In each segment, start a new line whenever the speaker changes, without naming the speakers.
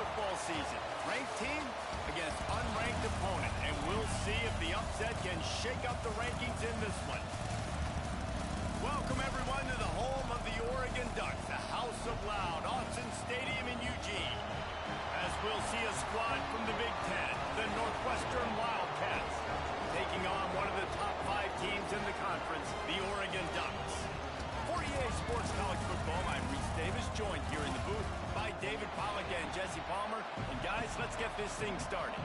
football season. Ranked team against unranked opponent, and we'll see if the upset can shake up the rankings in this one. Welcome, everyone, to the home of the Oregon Ducks, the House of Loud, Autzen Stadium in Eugene. As we'll see a squad from the Big Ten, the Northwestern Wildcats, taking on one of the top 5 teams in the conference, the Oregon Ducks. For EA Sports College Football, I'm Reese Davis, joined here in the booth by David Pollack and Jesse Palmer. And guys, let's get this thing started.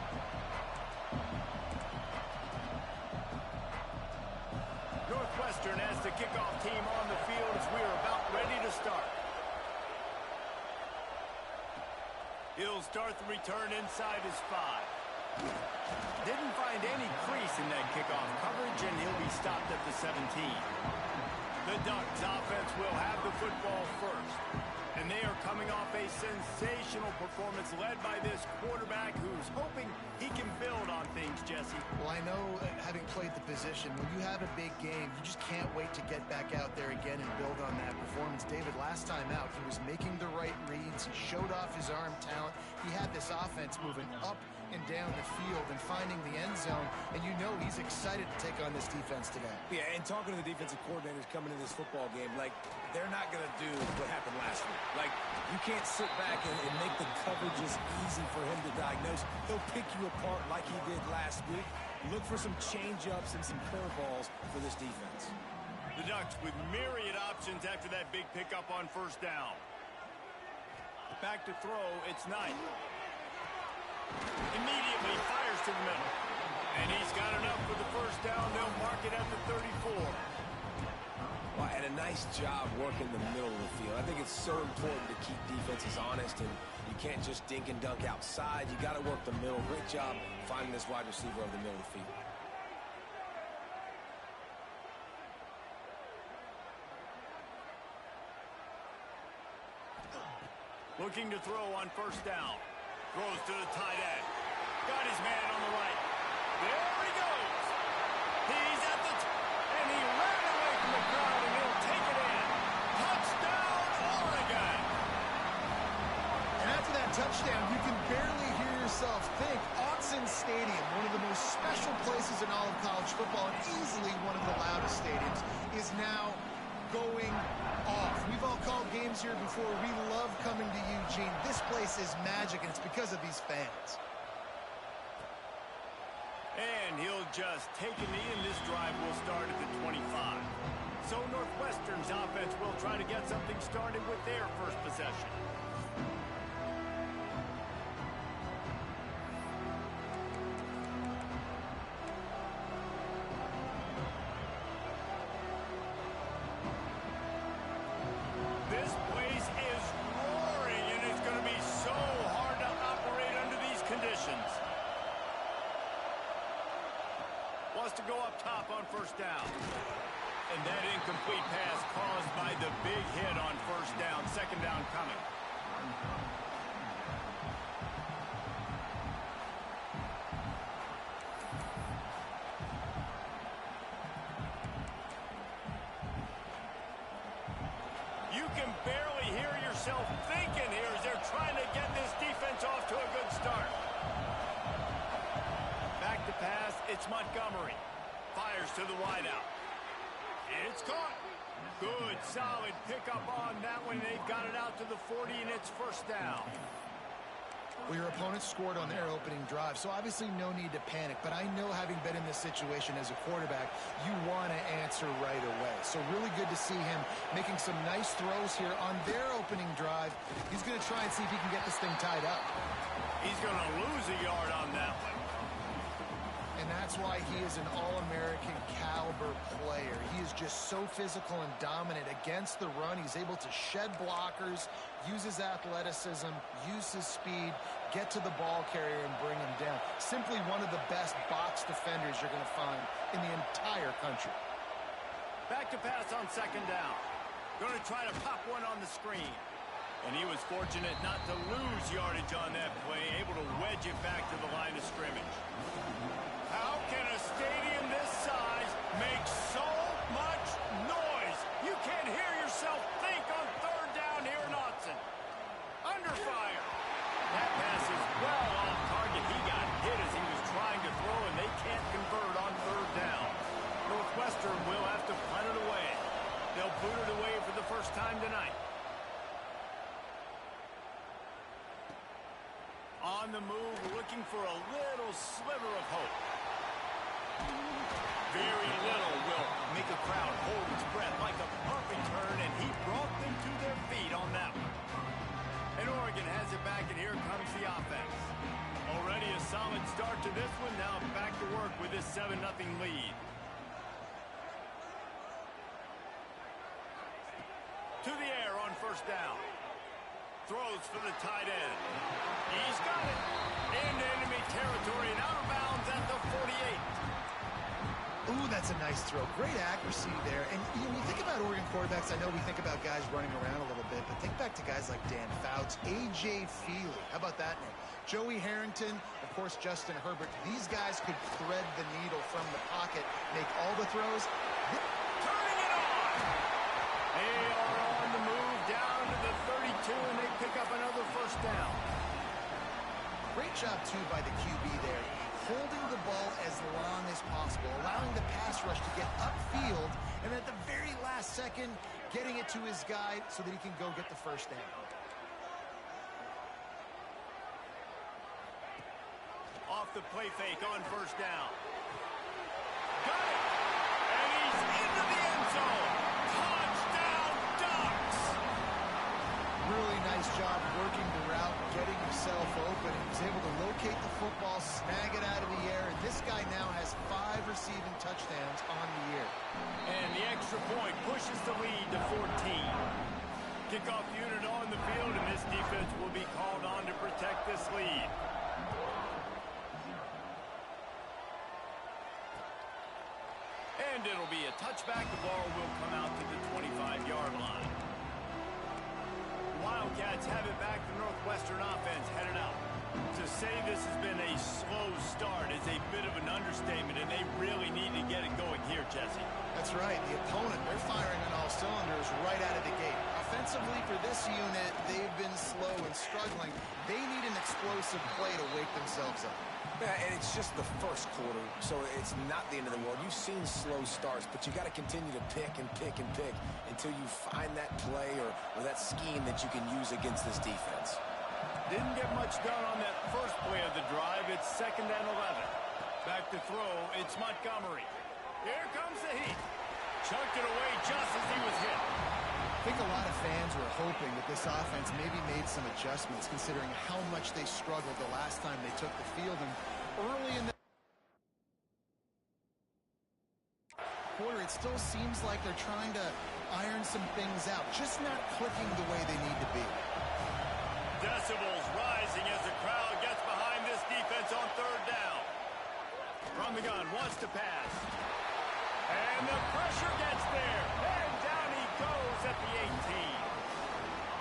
Northwestern has the kickoff team on the field as we are about ready to start. He'll start the return inside his 5. Didn't find any crease in that kickoff coverage, and he'll be stopped at the 17. The Ducks offense will have the football first. And they are coming off a sensational performance led by this quarterback who's hoping he can build on things, Jesse.
Well, I know, having played the position, when you have a big game, you just can't wait to get back out there again and build on that performance. David, last time out, he was making the right reads. He showed off his arm talent. He had this offense moving up and down the field and finding the end zone, and you know he's excited to take on this defense today.
Yeah, and talking to the defensive coordinators coming into this football game, like, they're not going to do what happened last week. Like, you can't sit back and make the coverages easy for him to diagnose. He'll pick you apart like he did last week. Look for some change-ups and some curveballs for this defense.
The Ducks with myriad options after that big pickup on first down. Back to throw, it's Knight. Immediately fires to the middle. And he's got enough for the first down. They'll mark it at the 34.
Well, and a nice job working the middle of the field. I think it's so important to keep defenses honest, and you can't just dink and dunk outside. You got to work the middle. Great job finding this wide receiver over the middle of the field.
Looking to throw on first down. Throws to the tight end. Got his man on the right. There he goes. He's at the and he ran away from the crowd, and he'll take it in. Touchdown, Oregon.
And after that touchdown, you can barely hear yourself think. Autzen Stadium, one of the most special places in all of college football, and easily one of the loudest stadiums, is now going off. We've all called games here before. We love coming to Eugene. This place is magic, and it's because of these fans.
And he'll just take a knee, and this drive will start at the 25. So Northwestern's offense will try to get something started with their first possession. This place is roaring, and it's going to be so hard to operate under these conditions. Wants to go up top on first down. And that incomplete pass caused by the big hit on first down. Second down coming. You can barely hear yourself thinking here as they're trying to get this defense off to a good start. Back to pass, it's Montgomery. Fires to the wideout. It's caught. Good, solid pickup on that one. They've got it out to the 40, and it's first down.
Well, your opponent scored on their opening drive, so obviously no need to panic. But I know, having been in this situation as a quarterback, you want to answer right away. So really good to see him making some nice throws here on their opening drive. He's going to try and see if he can get this thing tied up.
He's going to lose a yard on that one.
And that's why he is an All-American caliber player. He is just so physical and dominant against the run. He's able to shed blockers, use his athleticism, use his speed, get to the ball carrier and bring him down. Simply one of the best box defenders you're going to find in the entire country.
Back to pass on second down. Going to try to pop one on the screen. And he was fortunate not to lose yardage on that play, able to wedge it back to the line of scrimmage. How can a stadium this size make so much noise? You can't hear yourself think on third down here in Autzen. Under fire. That pass booted away for the first time tonight. On the move, looking for a little sliver of hope. Very little will make a crowd hold its breath like a punt return, and he brought them to their feet on that one. And Oregon has it back, and here comes the offense. Already a solid start to this one. Now back to work with this 7-0 lead. To the air on first down. Throws for the tight end. He's got it. Into enemy territory and out of bounds at the 48.
Ooh, that's a nice throw. Great accuracy there. And when you think about Oregon quarterbacks, I know we think about guys running around a little bit, but think back to guys like Dan Fouts, A.J. Feely. How about that name? Joey Harrington, of course, Justin Herbert. These guys could thread the needle from the pocket, make all the throws.
Turning it on! They are on the move down to the 32, and they pick up another first down.
Great job, too, by the QB there. Holding the ball as long as possible, allowing the pass rush to get upfield, and at the very last second, getting it to his guy so that he can go get the first down.
Off the play fake on first down. Got it! And he's into the end zone! Touchdown, Ducks!
Really nice job working the route, getting himself open. He was able to locate the football, snag it out of the air, and this guy now has 5 receiving touchdowns on the year.
And the extra point pushes the lead to 14. Kickoff unit on the field, and this defense will be called on to protect this lead. And it'll be a touchback. The ball will come out to the 25-yard line. Wildcats have it back. The Northwestern offense headed out. To say this has been a slow start is a bit of an understatement, and they really need to get it going here, Jesse.
That's right. The opponent, they're firing on all cylinders right out of the gate. Offensively, for this unit, they've been slow and struggling. They need an explosive play to wake themselves up.
Yeah, and it's just the first quarter, so it's not the end of the world. You've seen slow starts, but you got to continue to pick and pick and pick until you find that play or that scheme that you can use against this defense.
Didn't get much done on that first play of the drive. It's 2nd and 11. Back to throw, it's Montgomery. Here comes the heat. Chucked it away just as he was hit.
I think a lot of fans were hoping that this offense maybe made some adjustments considering how much they struggled the last time they took the field. And early in the quarter, it still seems like they're trying to iron some things out, just not clicking the way they need to be.
Decibels rising as the crowd gets behind this defense on 3rd down. From the gun, wants to pass. And the pressure gets there. And down he goes at the 18.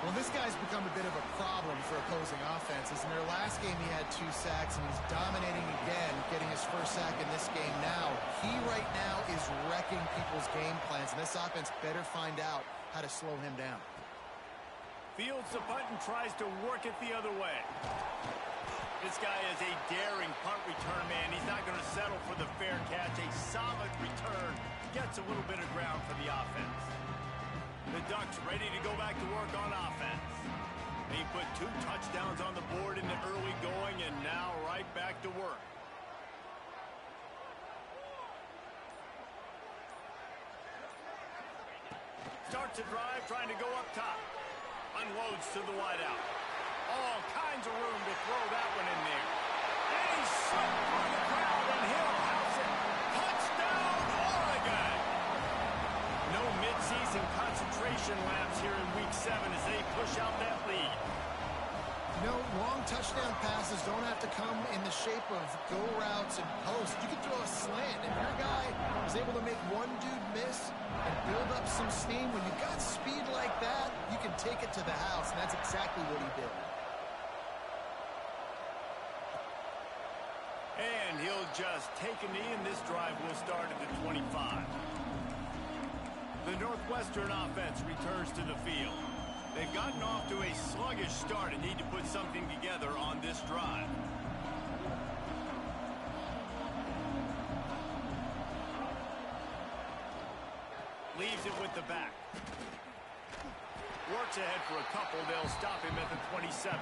Well, this guy's become a bit of a problem for opposing offenses. In their last game, he had 2 sacks, and he's dominating again, getting his first sack in this game now. He right now is wrecking people's game plans, and this offense better find out how to slow him down.
Fields the punt and tries to work it the other way. This guy is a daring punt return man. He's not going to settle for the fair catch. A solid return. Gets a little bit of ground for the offense. The Ducks ready to go back to work on offense. He put 2 touchdowns on the board in the early going, and now right back to work. Starts a drive, trying to go up top. Unloads to the wideout. All kinds of room to throw that one in there. And he's slipped through the crowd, and he'll house it. Touchdown, Oregon! No midseason concentration laps here in Week 7 as they push out that lead.
You know, long touchdown passes don't have to come in the shape of go routes and posts. You can throw a slant, and your guy is able to make one dude miss and build up some steam. When you've got speed like that, you can take it to the house, and that's exactly what he did.
And he'll just take a knee, and this drive will start at the 25. The Northwestern offense returns to the field. They've gotten off to a sluggish start and need to put something together on this drive. Leaves it with the back. Works ahead for a couple. They'll stop him at the 27.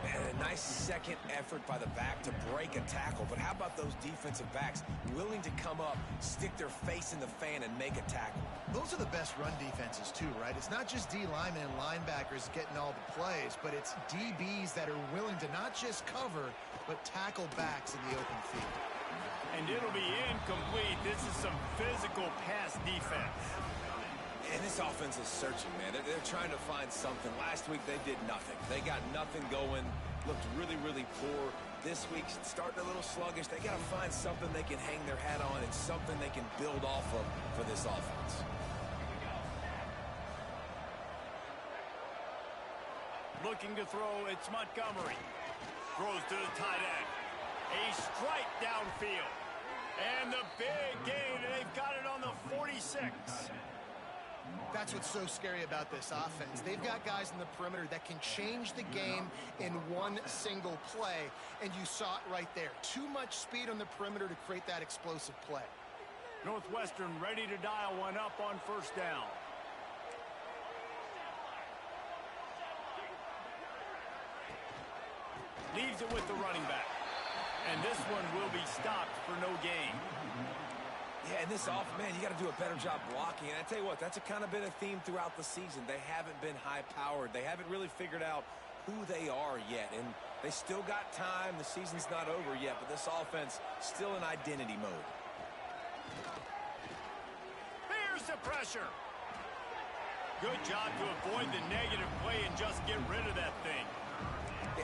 And a nice second effort by the back to break a tackle. But how about those defensive backs willing to come up, stick their face in the fan, and make a tackle?
Those are the best run defenses, too, right? It's not just D linemen and linebackers getting all the plays, but it's DBs that are willing to not just cover, but tackle backs in the open field.
And it'll be incomplete. This is some physical pass defense.
And this offense is searching, man. They're trying to find something. Last week, they did nothing. They got nothing going, looked really, really poor. This week, starting a little sluggish. They got to find something they can hang their hat on and something they can build off of for this offense.
Looking to throw, it's Montgomery. Throws to the tight end. A strike downfield. And the big gain, and they've got it on the 46.
That's what's so scary about this offense. They've got guys in the perimeter that can change the game in one single play, and you saw it right there. Too much speed on the perimeter to create that explosive play.
Northwestern ready to dial one up on first down. Leaves it with the running back. And this one will be stopped for no gain.
Yeah, and this man, you got to do a better job blocking. And I tell you what, that's kind of been a theme throughout the season. They haven't been high-powered. They haven't really figured out who they are yet. And they still got time. The season's not over yet, but this offense still in identity mode.
Here's the pressure. Good job to avoid the negative play and just get rid of that thing.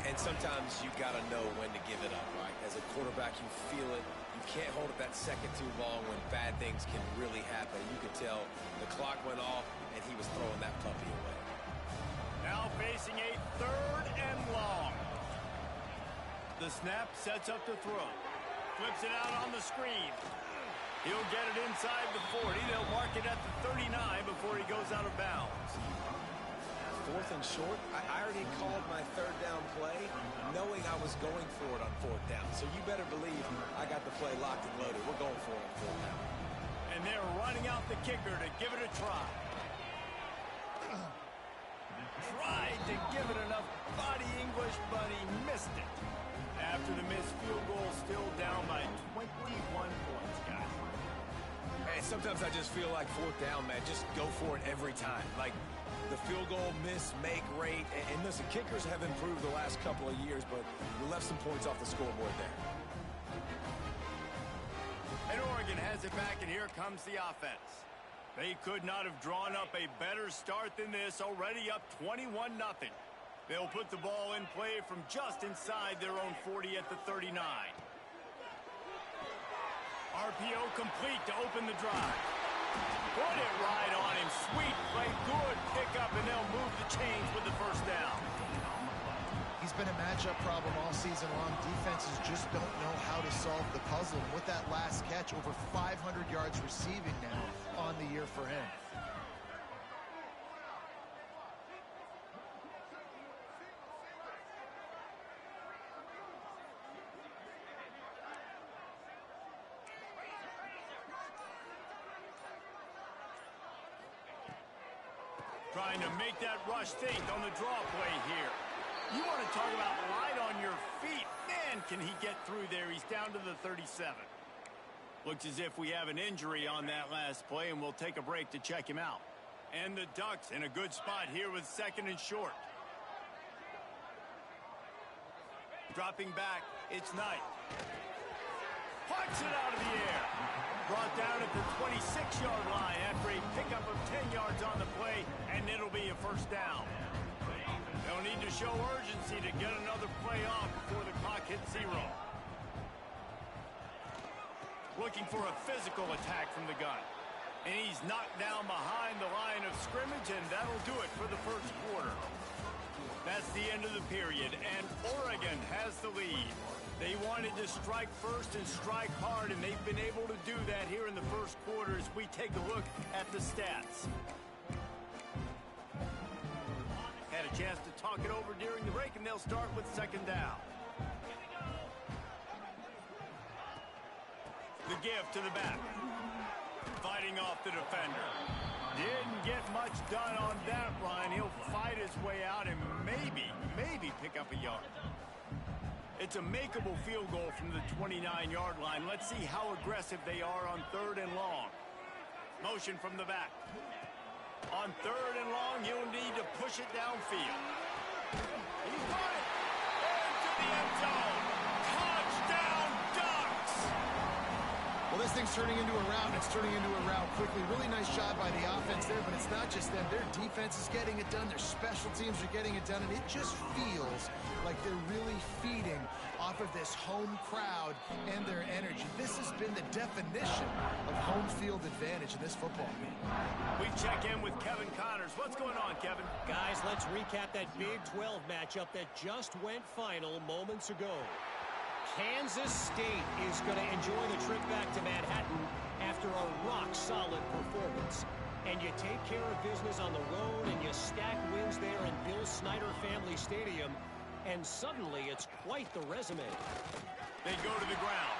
And sometimes you got to know when to give it up, right? As a quarterback, you feel it. You can't hold it that second too long when bad things can really happen. You could tell the clock went off, and he was throwing that puppy away.
Now facing a 3rd and long. The snap sets up the throw. Flips it out on the screen. He'll get it inside the 40. They'll mark it at the 39 before he goes out of bounds.
4th and short. I already called my 3rd down play knowing I was going for it on 4th down. So you better believe I got the play locked and loaded. We're going for it on 4th down.
And they're running out the kicker to give it a try. Tried to give it enough body English, but he missed it. After the missed field goal, still down by 21 points, guys.
Hey, sometimes I just feel like 4th down, man. Just go for it every time. Like, the field goal miss, make rate. And listen, kickers have improved the last couple of years, but you left some points off the scoreboard there.
And Oregon has it back, and here comes the offense. They could not have drawn up a better start than this, already up 21-0. They'll put the ball in play from just inside their own 40 at the 39. RPO complete to open the drive. Put it right on him. Sweet play. Good pickup, and they'll move the chains with the first down.
He's been a matchup problem all season long. Defenses just don't know how to solve the puzzle. And with that last catch, over 500 yards receiving now on the year for him.
Trying to make that rush think on the draw play here. You want to talk about light on your feet. Man, can he get through there. He's down to the 37. Looks as if we have an injury on that last play, and we'll take a break to check him out. And the Ducks in a good spot here with 2nd and short. Dropping back, it's Knight. Punts it out of the air. Brought down at the 26-yard line after a pickup of 10 yards on the play, and it'll be a first down. They'll need to show urgency to get another play off before the clock hits 0. Looking for a physical attack from the gun. And he's knocked down behind the line of scrimmage, and that'll do it for the first quarter. That's the end of the period, and Oregon has the lead. They wanted to strike first and strike hard, and they've been able to do that here in the first quarter as we take a look at the stats. Had a chance to talk it over during the break, and they'll start with 2nd down. The give to the back. Fighting off the defender. Didn't get much done on that run. He'll fight his way out and maybe pick up a yard. It's a makeable field goal from the 29-yard line. Let's see how aggressive they are on 3rd and long. Motion from the back. On 3rd and long, he'll need to push it downfield. He's got it. Into the end zone. Touchdown, Ducks!
Well, this thing's turning into a rout. It's turning into a rout quickly. Really nice job by the offense there, but it's not just them. Their defense is getting it done. Their special teams are getting it done, and it just feels like they're really feeding off of this home crowd and their energy. This has been the definition of home field advantage in this football game.
We check in with Kevin Connors. What's going on, Kevin?
Guys, let's recap that Big 12 matchup that just went final moments ago. Kansas State is going to enjoy the trip back to Manhattan after a rock-solid performance. And you take care of business on the road and you stack wins there in Bill Snyder Family Stadium, and suddenly it's quite the resume.
They go to the ground.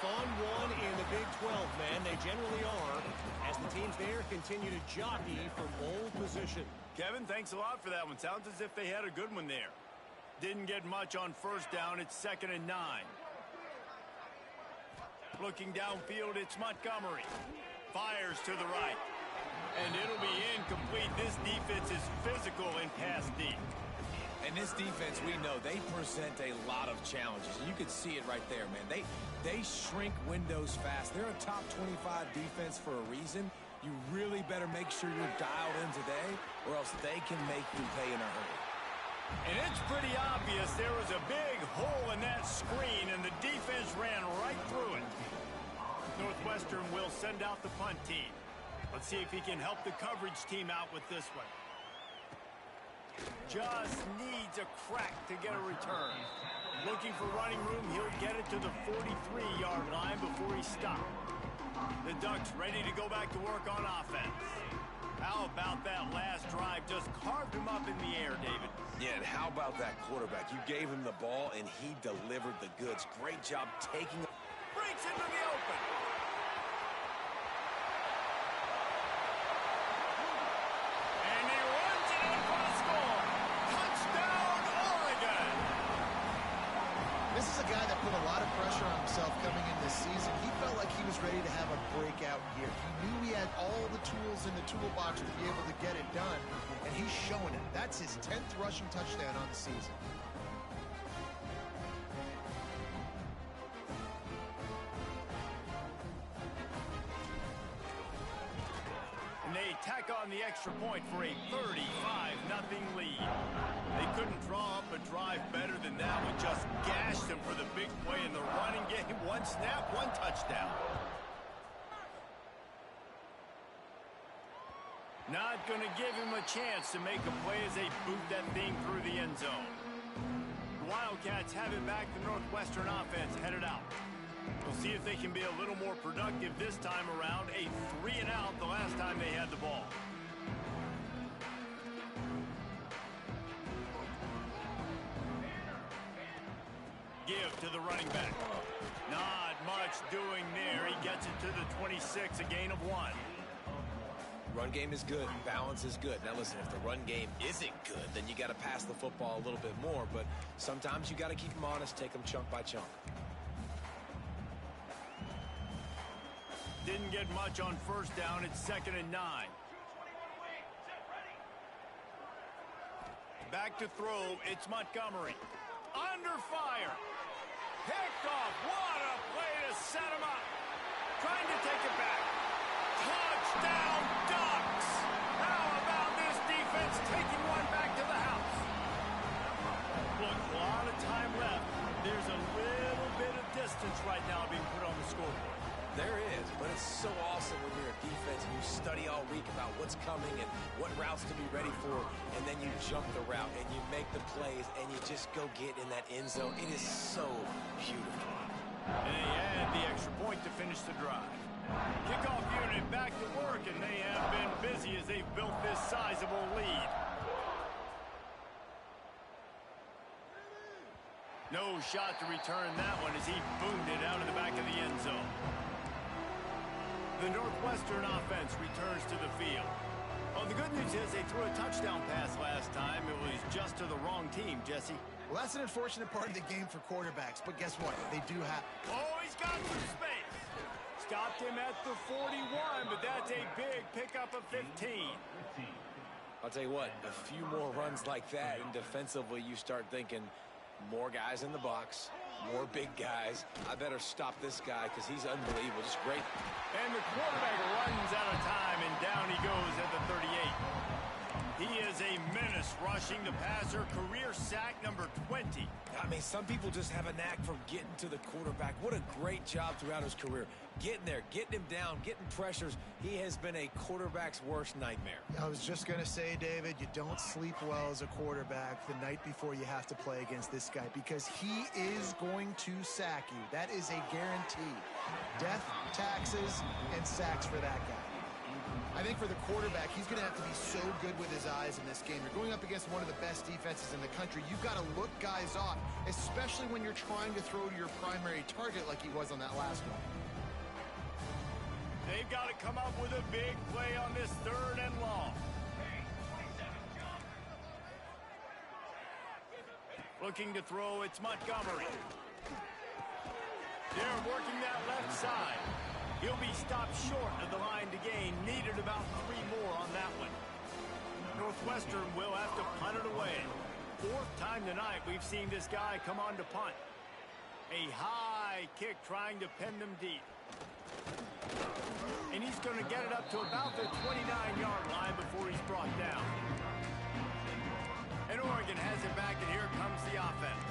Fun one in the Big 12, man. They generally are, as the teams there continue to jockey for pole position.
Kevin, thanks a lot for that one. Sounds as if they had a good one there. Didn't get much on 1st down. It's 2nd and 9. Looking downfield, it's Montgomery. Fires to the right. And it'll be incomplete. This defense is physical in pass deep.
And this defense, we know, they present a lot of challenges. You can see it right there, man. They shrink windows fast. They're a top 25 defense for a reason. You really better make sure you're dialed in today, or else they can make you pay in a hurry.
And it's pretty obvious there was a big hole in that screen, and the defense ran right through it. Northwestern will send out the punt team. Let's see if he can help the coverage team out with this one. Just needs a crack to get a return. Looking for running room, he'll get it to the 43-yard line before he stopped. The Ducks ready to go back to work on offense. How about that last drive? Just carved him up in the air, David.
Yeah, and how about that quarterback? You gave him the ball, and he delivered the goods. Great job taking it.
Breaks into the open. And he runs it in for the score. Touchdown, Oregon.
This is a guy that put a lot of pressure on himself coming in this season. He felt like he was ready to have a breakout year. He knew he had all the tools in the toolbox to be able to get it done, and he's showing it. That's his 10th rushing touchdown on the season.
And they tack on the extra point for a 35-0 lead. They couldn't draw up a drive better than that one. Just gashed them for the big play in the running game. One snap, one touchdown. Not going to give him a chance to make a play as they boot that thing through the end zone. The Wildcats have it back. The Northwestern offense headed out. We'll see if they can be a little more productive this time around. A 3-and-out the last time they had the ball. Give to the running back. Not much doing there. He gets it to the 26, a gain of 1.
Run game is good. Balance is good. Now, listen, if the run game isn't good, then you got to pass the football a little bit more. But sometimes you got to keep them honest, take them chunk by chunk.
Didn't get much on 1st down. It's 2nd and 9. Back to throw. It's Montgomery. Under fire. Picked off. What a play to set him up. Trying to take it back. Touchdown, Ducks. How about this defense taking one back to the house? Look, a lot of time left. There's a little bit of distance right now being put on the scoreboard.
There is, but it's so awesome when you're a defense and you study all week about what's coming and what routes to be ready for, and then you jump the route and you make the plays and you just go get in that end zone. It is so beautiful.
And they add the extra point to finish the drive. Kickoff unit back to work, and they have been busy as they've built this sizable lead. No shot to return that one as he boomed it out of the back of the end zone. The Northwestern offense returns to the field. Well, the good news is they threw a touchdown pass last time. It was just to the wrong team, Jesse.
Well, that's an unfortunate part of the game for quarterbacks, but guess what? They do have...
Oh, he's got some space. Stopped him at the 41, but that's a big pickup of 15.
I'll tell you what, a few more runs like that, and defensively you start thinking more guys in the box, more big guys. I better stop this guy because he's unbelievable. Just great.
And the quarterback runs out of time, and down he goes at the 38. He is a menace rushing the passer, career sack number 20.
I mean, some people just have a knack for getting to the quarterback. What a great job throughout his career. Getting there, getting him down, getting pressures. He has been a quarterback's worst nightmare.
I was just going to say, David, you don't sleep well as a quarterback the night before you have to play against this guy because he is going to sack you. That is a guarantee. Death, taxes, and sacks for that guy. I think for the quarterback, he's going to have to be so good with his eyes in this game. You're going up against one of the best defenses in the country. You've got to look guys off, especially when you're trying to throw to your primary target like he was on that last one.
They've got to come up with a big play on this 3rd and long. Looking to throw, it's Montgomery. They're working that left side. He'll be stopped short of the line to gain. Needed about 3 more on that one. Northwestern will have to punt it away. 4th time tonight we've seen this guy come on to punt. A high kick trying to pin them deep. And he's going to get it up to about the 29-yard line before he's brought down. And Oregon has it back, and here comes the offense.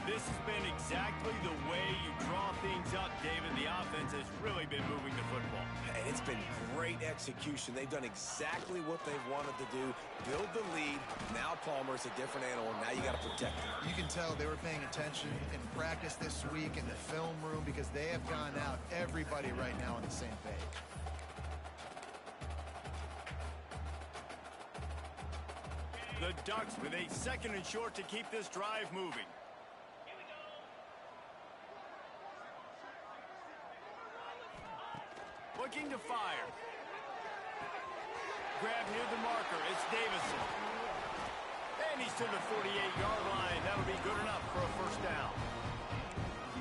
This has been exactly the way you draw things up, David. The offense has really been moving the football.
And it's been great execution. They've done exactly what they've wanted to do. Build the lead. Now Palmer's a different animal. Now you got to protect him.
You can tell they were paying attention in practice this week in the film room because they have gone out, everybody right now on the same page.
The Ducks with a 2nd and short to keep this drive moving. Looking to fire. Grab near the marker. It's Davison. And he's to the 48-yard line. That'll be good enough for a 1st down.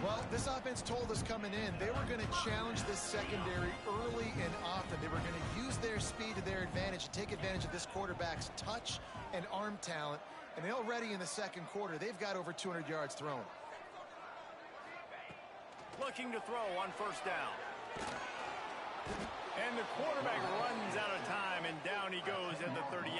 Well, this offense told us coming in they were going to challenge this secondary early and often. They were going to use their speed to their advantage and take advantage of this quarterback's touch and arm talent. And they already in the 2nd quarter, they've got over 200 yards thrown.
Looking to throw on 1st down. And the quarterback runs out of time, and down he goes at the 38.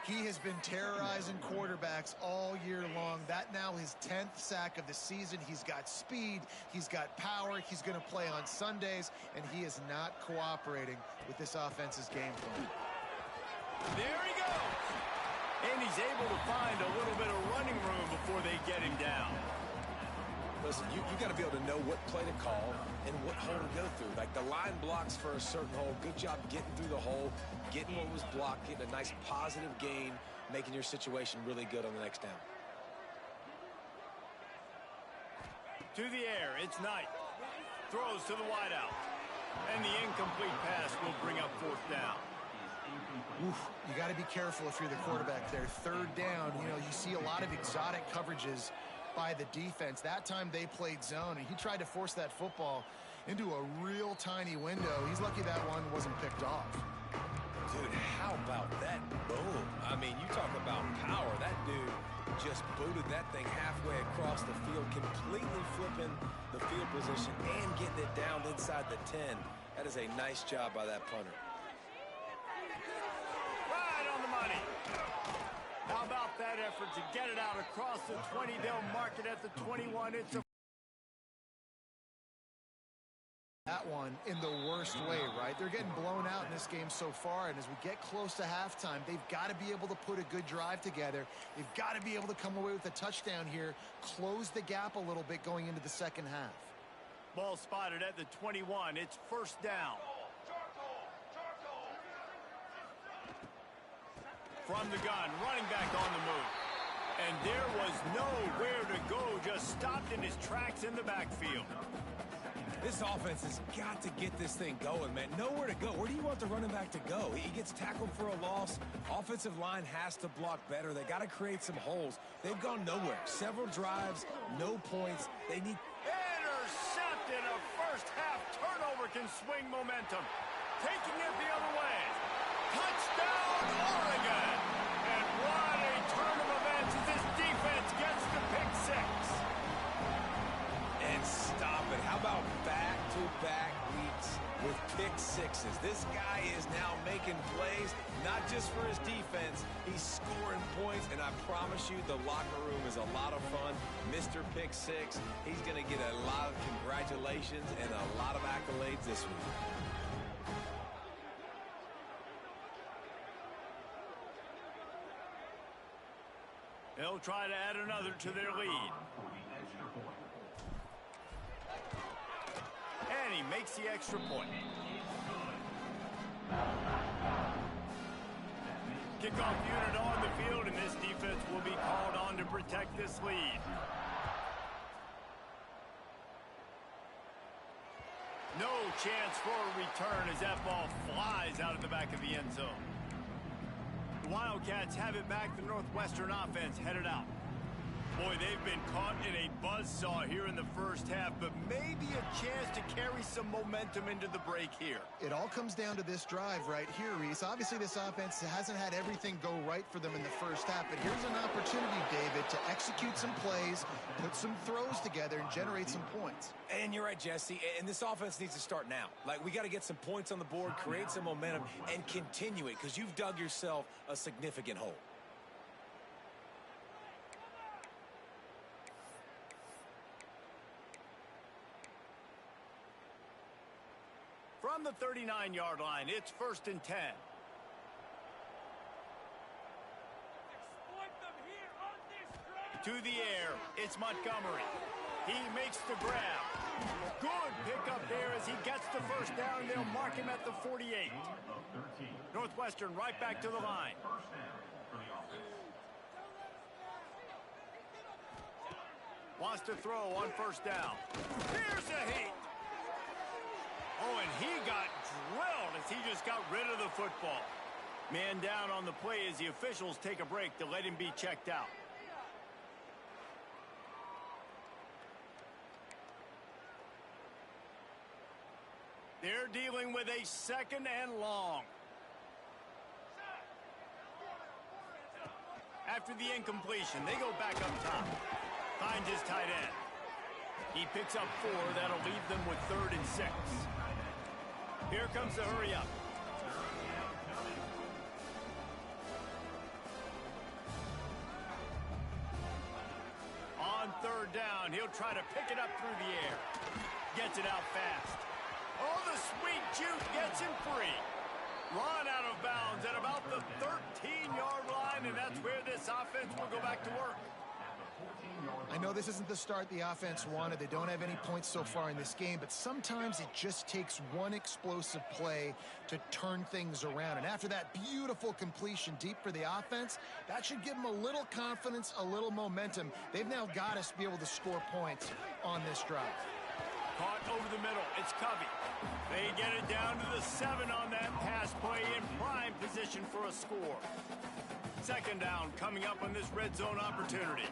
He has been terrorizing quarterbacks all year long. That now his 10th sack of the season. He's got speed. He's got power. He's going to play on Sundays, and he is not cooperating with this offense's game plan.
There he goes. And he's able to find a little bit of running room before they get him down.
Listen, you got to be able to know what play to call and what hole to go through. Like the line blocks for a certain hole. Good job getting through the hole, getting what was blocked, getting a nice positive gain, making your situation really good on the next down.
To the air, it's Knight. Throws to the wideout. And the incomplete pass will bring up 4th down.
Oof, you got to be careful if you're the quarterback there. 3rd down, you know, you see a lot of exotic coverages by the defense. That time they played zone, and he tried to force that football into a real tiny window. He's lucky that one wasn't picked off.
Dude, how about that boom? I mean, you talk about power. That dude just booted that thing halfway across the field, completely flipping the field position and getting it down inside the 10. That is a nice job by that punter.
Right on the money. How about that effort to get it out across the 20? They'll mark it at the 21. It's a
that one in the worst way, right? They're getting blown out in this game so far, and as we get close to halftime, they've got to be able to put a good drive together. They've got to be able to come away with a touchdown here, close the gap a little bit going into the 2nd half.
Ball spotted at the 21. It's 1st down. From the gun, running back on the move. And there was nowhere to go, just stopped in his tracks in the backfield.
This offense has got to get this thing going, man. Nowhere to go. Where do you want the running back to go? He gets tackled for a loss. Offensive line has to block better. They got to create some holes. They've gone nowhere. Several drives, no points. They need...
Intercepted. A first-half turnover can swing momentum. Taking it the other way. Touchdown, Oregon! And what a turn of events as this defense gets the pick six.
And stop it. How about back-to-back weeks with pick sixes? This guy is now making plays, not just for his defense. He's scoring points, and I promise you the locker room is a lot of fun. Mr. Pick Six, he's going to get a lot of congratulations and a lot of accolades this week.
They'll try to add another to their lead. And he makes the extra point. Kickoff unit on the field, and this defense will be called on to protect this lead. No chance for a return as that ball flies out of the back of the end zone. The Wildcats have it back. The Northwestern offense headed out. Boy, they've been caught in a buzzsaw here in the first half, but maybe a chance to carry some momentum into the break here.
It all comes down to this drive right here, Reese. Obviously, this offense hasn't had everything go right for them in the first half, but here's an opportunity, David, to execute some plays, put some throws together, and generate some points.
And you're right, Jesse, and this offense needs to start now. Like, we got to get some points on the board, create some momentum, and continue it, because you've dug yourself a significant hole.
From the 39-yard line, it's 1st and 10. To the air, it's Montgomery. He makes the grab. Good pickup there as he gets the first down. They'll mark him at the 48. Northwestern right back to the line. Wants to throw on 1st down. Here's a heat. Oh, and he got drilled as he just got rid of the football. Man down on the play as the officials take a break to let him be checked out. They're dealing with a 2nd and long. After the incompletion, they go back up top. Finds his tight end. He picks up 4. That'll leave them with 3rd and 6. Here comes the hurry up. On 3rd down, he'll try to pick it up through the air. Gets it out fast. Oh, the sweet juke gets him free. Run out of bounds at about the 13-yard line, and that's where this offense will go back to work.
I know this isn't the start the offense wanted. They don't have any points so far in this game, but sometimes it just takes one explosive play to turn things around. And after that beautiful completion deep for the offense, that should give them a little confidence, a little momentum. They've now got us to be able to score points on this drive.
Caught over the middle. It's Covey. They get it down to the 7 on that pass play in prime position for a score. 2nd down coming up on this red zone opportunity.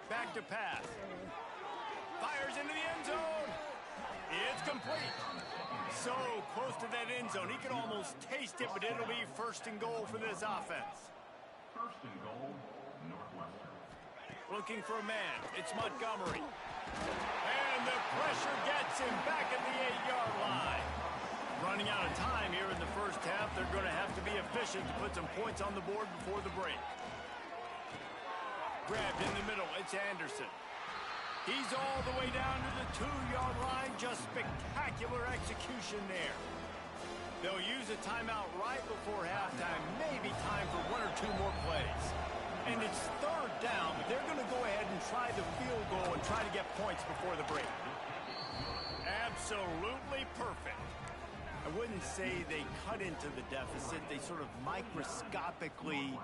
Back to pass. Fires into the end zone. It's complete. So close to that end zone. He can almost taste it, but it'll be 1st and goal for this offense.
1st and goal, Northwestern.
Looking for a man. It's Montgomery. And the pressure gets him back at the 8-yard line. Running out of time here in the first half. They're going to have to be efficient to put some points on the board before the break. Grabbed in the middle. It's Anderson. He's all the way down to the 2-yard line. Just spectacular execution there. They'll use a timeout right before halftime. Maybe time for 1 or 2 more plays. And it's 3rd down, but they're going to go ahead and try the field goal and try to get points before the break. Absolutely perfect. I wouldn't say they cut into the deficit. They sort of microscopically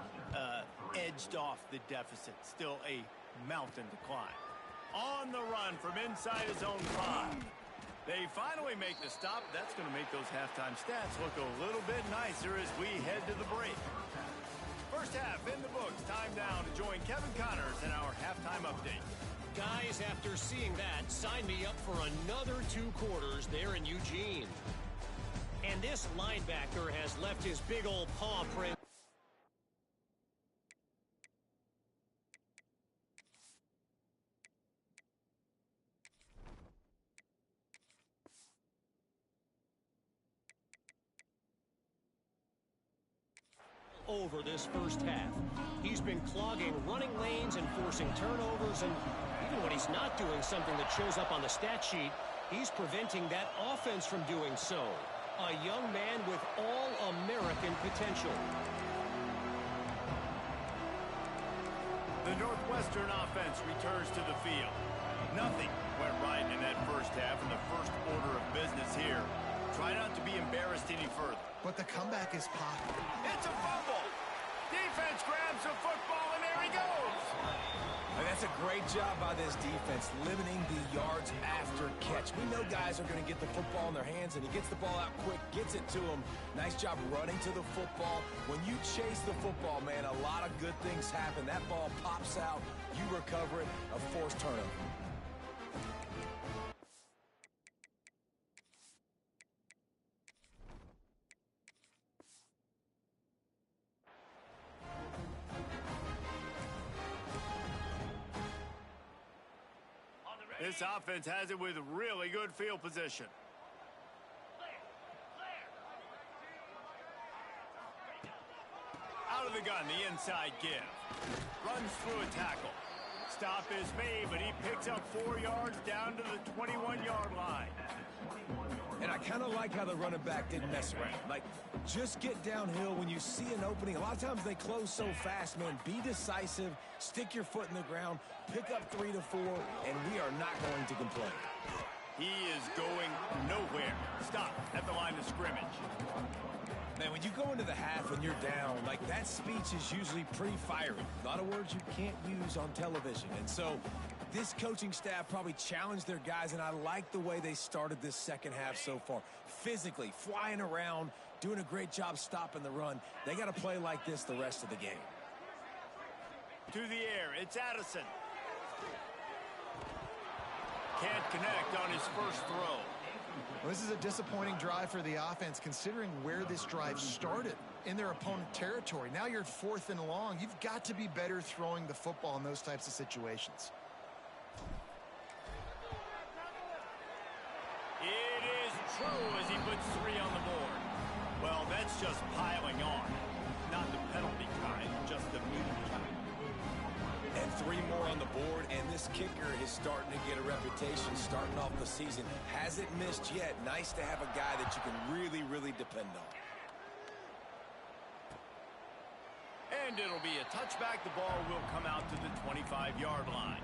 edged off the deficit. Still a mountain to climb. On the run from inside his own 5. They finally make the stop. That's going to make those halftime stats look a little bit nicer as we head to the break. First half in the books. Time now to join Kevin Connors in our halftime update.
Guys, after seeing that, sign me up for another 2 quarters there in Eugene. And this linebacker has left his big old paw print. Over this first half. He's been clogging running lanes and forcing turnovers, and even when he's not doing something that shows up on the stat sheet, he's preventing that offense from doing so. A young man with all-American potential.
The Northwestern offense returns to the field. Nothing went right in that first half in the first order of business here. Try not to be embarrassed any further.
But the comeback is popping.
It's a fumble. Defense grabs the football, and there he goes.
And that's a great job by this defense, limiting the yards after catch. We know guys are going to get the football in their hands, and he gets the ball out quick, gets it to him. Nice job running to the football. When you chase the football, man, a lot of good things happen. That ball pops out, you recover it, a forced turnover.
This offense has it with really good field position. Out of the gun, the inside give. Runs through a tackle. Stop is made, but he picks up 4 yards down to the 21-yard line.
And I kind of like how the running back didn't mess around. Like, just get downhill when you see an opening. A lot of times they close so fast, man. Be decisive, stick your foot in the ground, pick up 3 to 4, and we are not going to complain.
He is going nowhere. Stop at the line of scrimmage.
Man, when you go into the half and you're down, like, that speech is usually pretty fiery. A lot of words you can't use on television. And so this coaching staff probably challenged their guys, and I like the way they started this second half so far. Physically, flying around, doing a great job stopping the run. They got to play like this the rest of the game.
To the air, it's Addison. Can't connect on his first throw.
Well, this is a disappointing drive for the offense, considering where this drive started, in their opponent territory. Now you're at 4th and long. You've got to be better throwing the football in those types of situations.
It is true as he puts 3 on the board. Well, that's just piling on. Not the penalty kind, just the mean kind.
And 3 more on the board, and this kicker is starting to get a reputation starting off the season. Hasn't missed yet. Nice to have a guy that you can really, really depend on.
And it'll be a touchback. The ball will come out to the 25-yard line.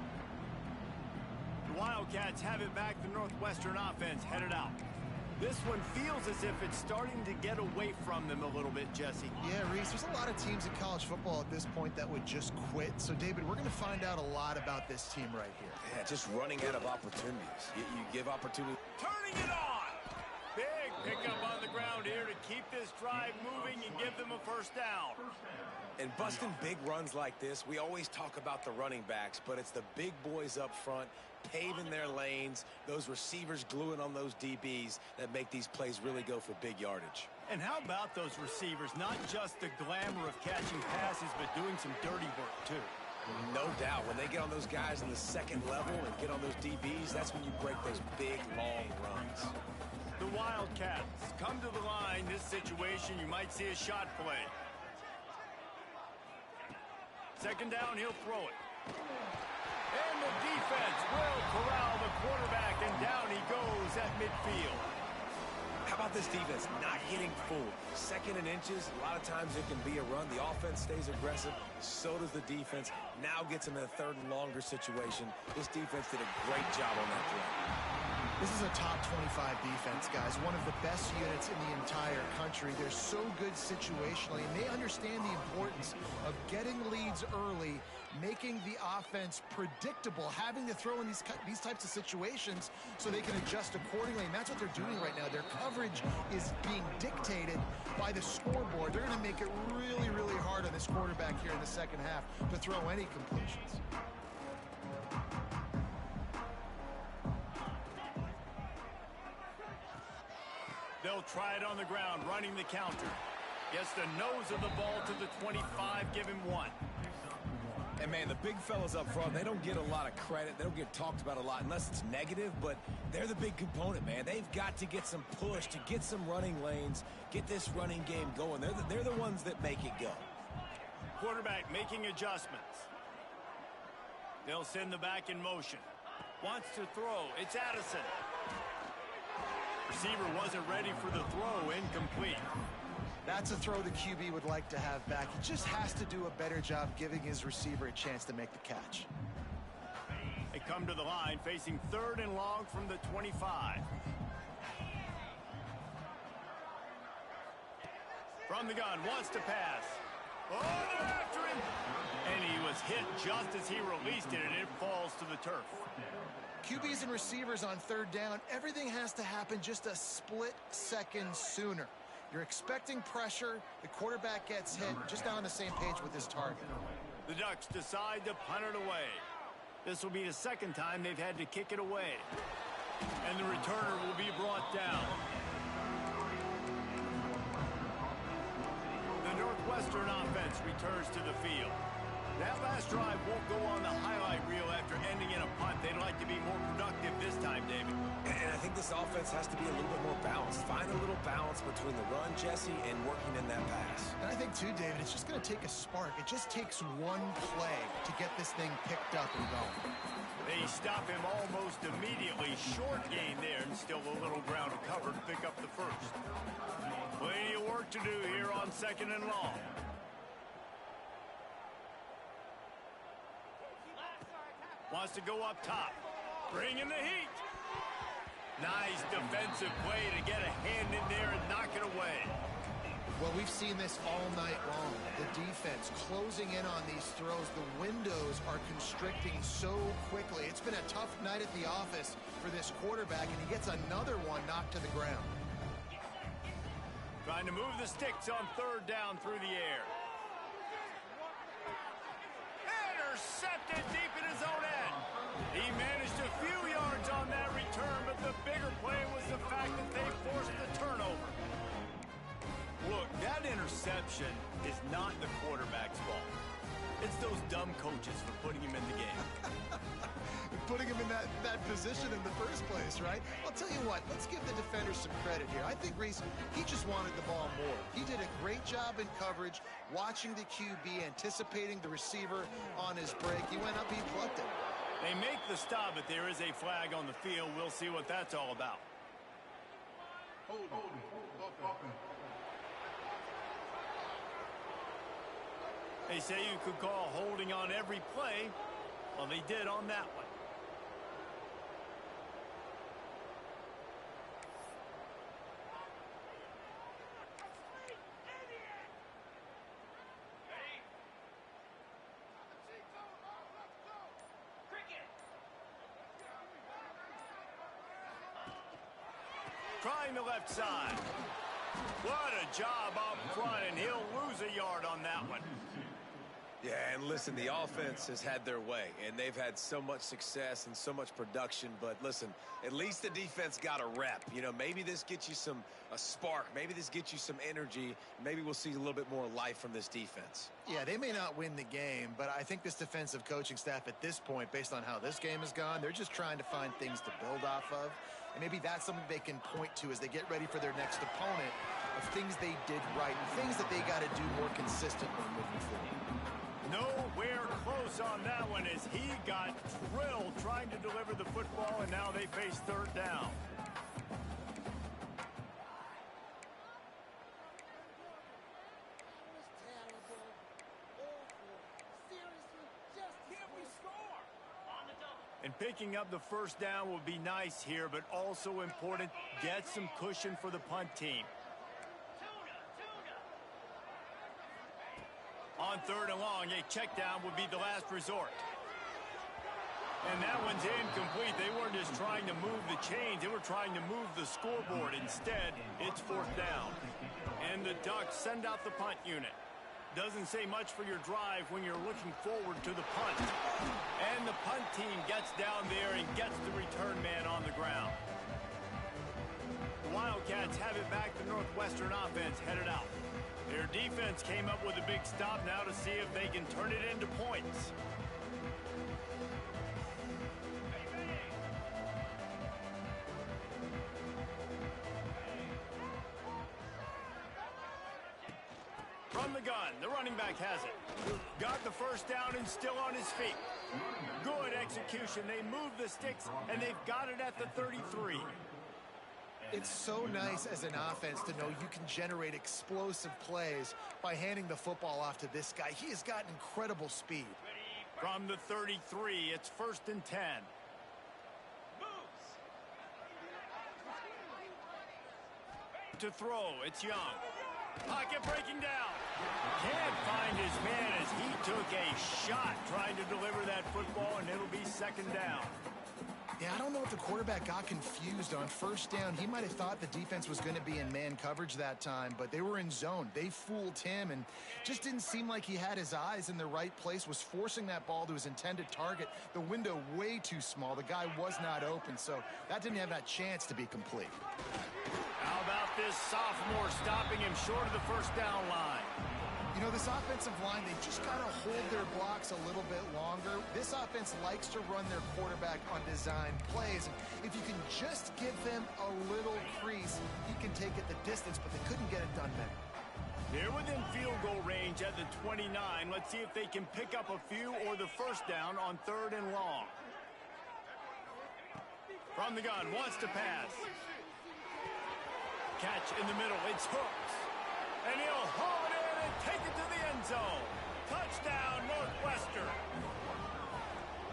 The Wildcats have it back. The Northwestern offense headed out. This one feels as if it's starting to get away from them a little bit, Jesse.
Yeah, Reese, there's a lot of teams in college football at this point that would just quit. So, David, we're going to find out a lot about this team right here.
Yeah, just running out of opportunities. You give opportunity.
Turning it on! Big pickup on the ground here to keep this drive moving and give them a first down.
And busting big runs like this, we always talk about the running backs, but it's the big boys up front, paving their lanes, those receivers gluing on those DBs that make these plays really go for big yardage.
And how about those receivers? Not just the glamour of catching passes, but doing some dirty work, too.
No doubt. When they get on those guys in the second level and get on those DBs, that's when you break those big, long runs.
The Wildcats come to the line. This situation, you might see a shot play. Second down, he'll throw it. And the defense will corral the quarterback, and down he goes at midfield.
How about this defense not getting fooled? Second and inches, a lot of times it can be a run. The offense stays aggressive, so does the defense. Now gets him in a 3rd and longer situation. This defense did a great job on that play.
This is a top 25 defense, guys. One of the best units in the entire country. They're so good situationally, and they understand the importance of getting leads early making the offense predictable, having to throw in these types of situations so they can adjust accordingly. And that's what they're doing right now. Their coverage is being dictated by the scoreboard. They're going to make it really, really hard on this quarterback here in the second half to throw any completions.
They'll try it on the ground, running the counter. Gets the nose of the ball to the 25, give him 1.
And, man, the big fellas up front, they don't get a lot of credit. They don't get talked about a lot unless it's negative, but they're the big component, man. They've got to get some push, to get some running lanes, get this running game going. They're the ones that make it go.
Quarterback making adjustments. They'll send the back in motion. Wants to throw. It's Addison. Receiver wasn't ready for the throw, incomplete.
That's a throw the QB would like to have back. He just has to do a better job giving his receiver a chance to make the catch.
They come to the line facing 3rd and long from the 25. From the gun, wants to pass. Oh, they're after him! And he was hit just as he released it, and it falls to the turf.
QBs and receivers on 3rd down, everything has to happen just a split second sooner. You're expecting pressure, the quarterback gets hit, just not on the same page with his target.
The Ducks decide to punt it away. This will be the 2nd time they've had to kick it away. And the returner will be brought down. The Northwestern offense returns to the field. That last drive won't go on the highlight reel after ending in a punt. They'd like to be more productive this time, David.
And I think this offense has to be a little bit more balanced. Find a little balance between the run, Jesse, and working in that pass.
And I think, too, David, it's just going to take a spark. It just takes one play to get this thing picked up and going.
They stop him almost immediately. Short gain there, and still a little ground to cover to pick up the first. Plenty of work to do here on 2nd and long. Wants to go up top. Bring in the heat. Nice defensive play to get a hand in there and knock it away.
Well, we've seen this all night long. The defense closing in on these throws. The windows are constricting so quickly. It's been a tough night at the office for this quarterback, and he gets another one knocked to the ground.
Trying to move the sticks on 3rd down through the air. Intercepted deep in his own end. He managed a few yards on that return, but the bigger play was the fact that they forced the turnover. Look, that interception is not the quarterback's fault. It's those dumb coaches for putting him in the game.
Putting him in that position in the first place, right? I'll tell you what, let's give the defender some credit here. I think Reese, he just wanted the ball more. He did a great job in coverage, watching the QB, anticipating the receiver on his break. He went up, he plucked it.
They make the stop, but there is a flag on the field. We'll see what that's all about. They say you could call holding on every play. Well, they did on that one. Trying the left side. What a job up front, and he'll lose a yard on that one.
Yeah, and listen, the offense has had their way, and they've had so much success and so much production. But listen, at least the defense got a rep. You know, maybe this gets you a spark. Maybe this gets you some energy. Maybe we'll see a little bit more life from this defense.
Yeah, they may not win the game, but I think this defensive coaching staff at this point, based on how this game has gone, they're just trying to find things to build off of. And maybe that's something they can point to as they get ready for their next opponent, of things they did right, things that they got to do more consistently moving forward.
Nowhere close on that one as he got drilled trying to deliver the football, and now they face 3rd down. And picking up the first down will be nice here, but also important, get some cushion for the punt team. On 3rd and long, a check down would be the last resort. And that one's incomplete. They weren't just trying to move the chains. They were trying to move the scoreboard. Instead, it's 4th down. And the Ducks send out the punt unit. Doesn't say much for your drive when you're looking forward to the punt. And the punt team gets down there and gets the return man on the ground. The Wildcats have it back. The Northwestern offense headed out. Their defense came up with a big stop now to see if they can turn it into points. From the gun, the running back has it. Got the first down and still on his feet. Good execution. They move the sticks, and they've got it at the 33.
It's so nice as an offense to know you can generate explosive plays by handing the football off to this guy. He has got incredible speed.
From the 33, it's 1st and 10. To throw, it's Young. Pocket breaking down. Can't find his man as he took a shot trying to deliver that football, and it'll be 2nd down.
Yeah, I don't know if the quarterback got confused on 1st down. He might have thought the defense was going to be in man coverage that time, but they were in zone. They fooled him and just didn't seem like he had his eyes in the right place, was forcing that ball to his intended target. The window way too small. The guy was not open, so that didn't have that chance to be complete.
How about this sophomore stopping him short of the 1st down line?
You know, this offensive line, they just got to hold their blocks a little bit longer. This offense likes to run their quarterback on design plays. And if you can just give them a little crease, he can take it the distance, but they couldn't get it done there.
They're within field goal range at the 29. Let's see if they can pick up a few or the 1st down on 3rd and long. From the gun, wants to pass. Catch in the middle, it's Hooks. And he'll haul it in and take it to the end zone. Touchdown, Northwestern.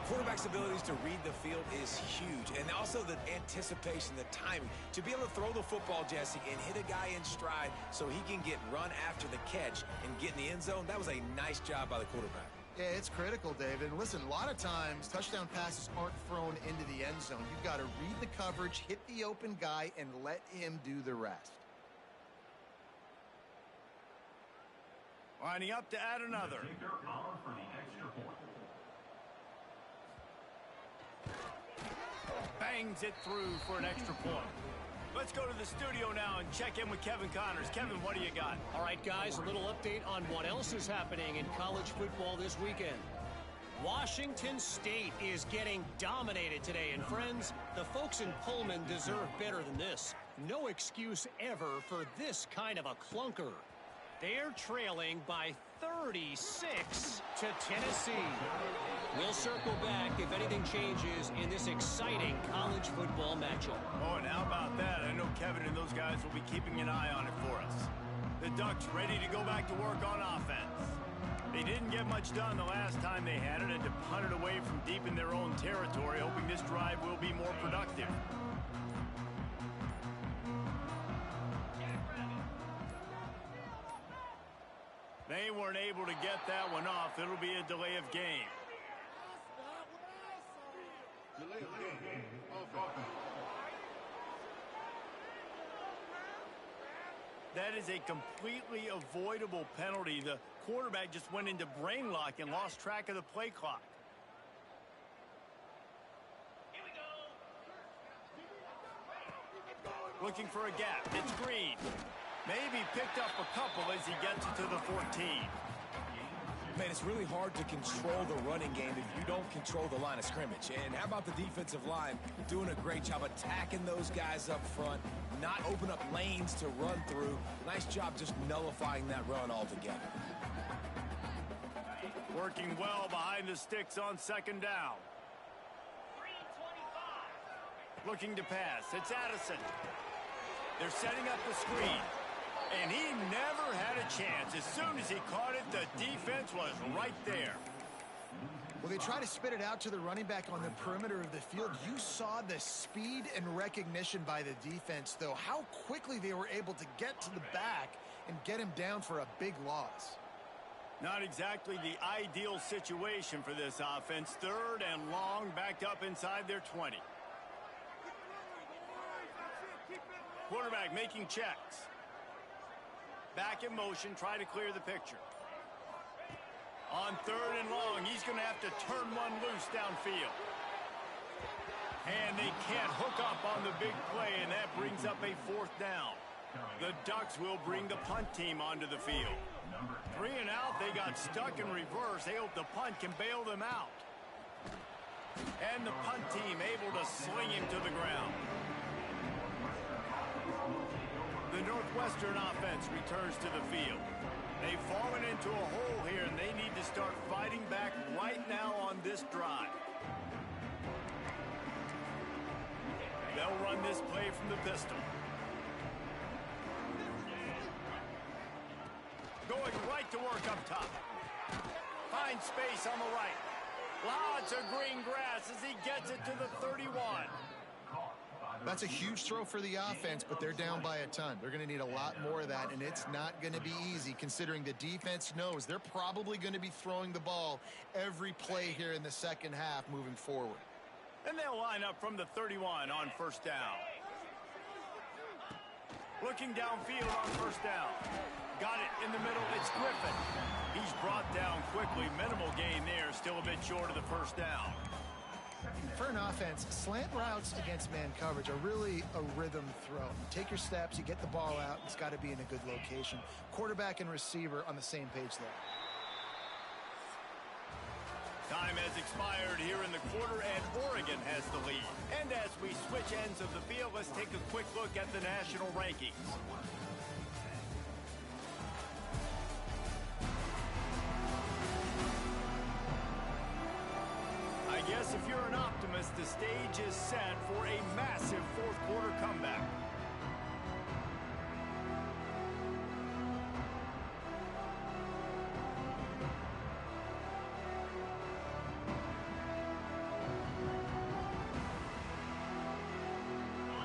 Quarterback's abilities to read the field is huge, and also the anticipation, the timing. To be able to throw the football, Jesse, and hit a guy in stride so he can get run after the catch and get in the end zone, that was a nice job by the quarterback.
Yeah, it's critical, David. Listen, a lot of times touchdown passes aren't thrown into the end zone. You've got to read the coverage, hit the open guy, and let him do the rest.
Lining up to add another.
Kicker on for the extra point.
Bangs it through for an extra point. Let's go to the studio now and check in with Kevin Connors. Kevin, what do you got?
All right, guys, a little update on what else is happening in college football this weekend. Washington State is getting dominated today, and friends, the folks in Pullman deserve better than this. No excuse ever for this kind of a clunker. They're trailing by 36 to Tennessee. We'll circle back if anything changes in this exciting college football matchup.
Oh, and how about that? I know Kevin and those guys will be keeping an eye on it for us. The Ducks ready to go back to work on offense. They didn't get much done the last time they had it and to punt it away from deep in their own territory, hoping this drive will be more productive. They weren't able to get that one off. It'll be a delay of game. That is a completely avoidable penalty. The quarterback just went into brain lock and lost track of the play clock. Looking for a gap. It's Green. Maybe picked up a couple as he gets it to the 14.
Man, it's really hard to control the running game if you don't control the line of scrimmage. And how about the defensive line doing a great job attacking those guys up front, not open up lanes to run through. Nice job just nullifying that run altogether.
Working well behind the sticks on 2nd down. Looking to pass. It's Addison. They're setting up the screen. And he never had a chance. As soon as he caught it, the defense was right there.
Well, they try to spit it out to the running back on the perimeter of the field. You saw the speed and recognition by the defense, though. How quickly they were able to get to the back and get him down for a big loss.
Not exactly the ideal situation for this offense. 3rd and long, backed up inside their 20. Quarterback making checks. Back in motion, try to clear the picture. On 3rd and long, he's going to have to turn one loose downfield. And they can't hook up on the big play, and that brings up a 4th down. The Ducks will bring the punt team onto the field. 3 and out, they got stuck in reverse. They hope the punt can bail them out. And the punt team able to sling him to the ground. The Northwestern offense returns to the field. They've fallen into a hole here, and they need to start fighting back right now on this drive. They'll run this play from the pistol. Going right to work up top. Finds space on the right. Lots of green grass as he gets it to the 31.
That's a huge throw for the offense, but they're down by a ton. They're going to need a lot more of that, and it's not going to be easy considering the defense knows they're probably going to be throwing the ball every play here in the second half moving forward.
And they'll line up from the 31 on 1st down. Looking downfield on 1st down. Got it in the middle. It's Griffin. He's brought down quickly. Minimal gain there. Still a bit short of the 1st down.
For an offense, slant routes against man coverage are really a rhythm throw. You take your steps, you get the ball out. It's got to be in a good location. Quarterback and receiver on the same page there.
Time has expired here in the quarter, and Oregon has the lead. And as we switch ends of the field, let's take a quick look at the national rankings. I guess if you're an optimist, the stage is set for a massive 4th quarter comeback.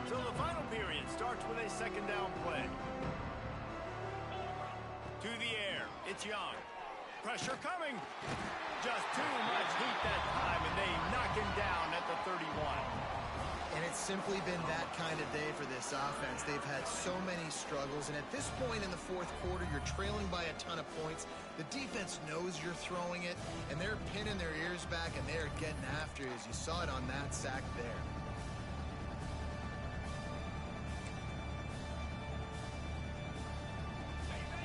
So the final period starts with a 2nd down play. To the air, it's Young. Pressure coming. Just too much heat that time, and they knock him down at the 31.
And it's simply been that kind of day for this offense. They've had so many struggles, and at this point in the 4th quarter, you're trailing by a ton of points. The defense knows you're throwing it, and they're pinning their ears back, and they're getting after it, as you saw it on that sack there.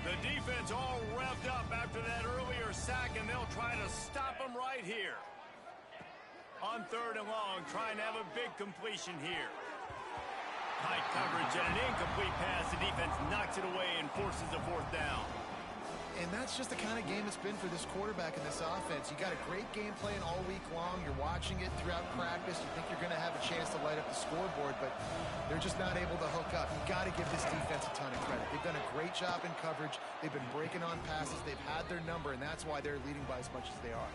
The defense all revved up after that earlier sack, and they'll try to stop him right here. On 3rd and long, trying to have a big completion here. Tight coverage and an incomplete pass. The defense knocks it away and forces a 4th down.
And that's just the kind of game it's been for this quarterback and this offense. You got a great game plan all week long. You're watching it throughout practice. You think you're going to have a chance to light up the scoreboard, but they're just not able to hook up. You got to give this defense a ton of credit. They've done a great job in coverage. They've been breaking on passes. They've had their number, and that's why they're leading by as much as they are.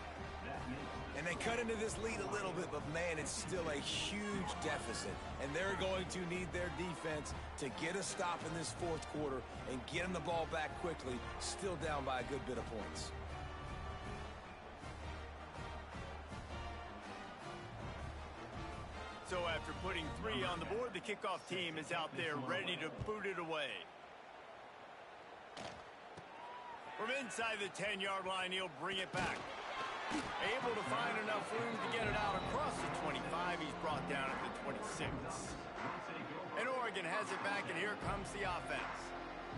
And they cut into this lead a little bit, but man, it's still a huge deficit. And they're going to need their defense to get a stop in this 4th quarter and get them the ball back quickly, still down by a good bit of points.
So after putting 3 on the board, the kickoff team is out there ready to boot it away. From inside the 10-yard line, he'll bring it back. Able to find enough room to get it out across the 25. He's brought down at the 26. And Oregon has it back, and here comes the offense.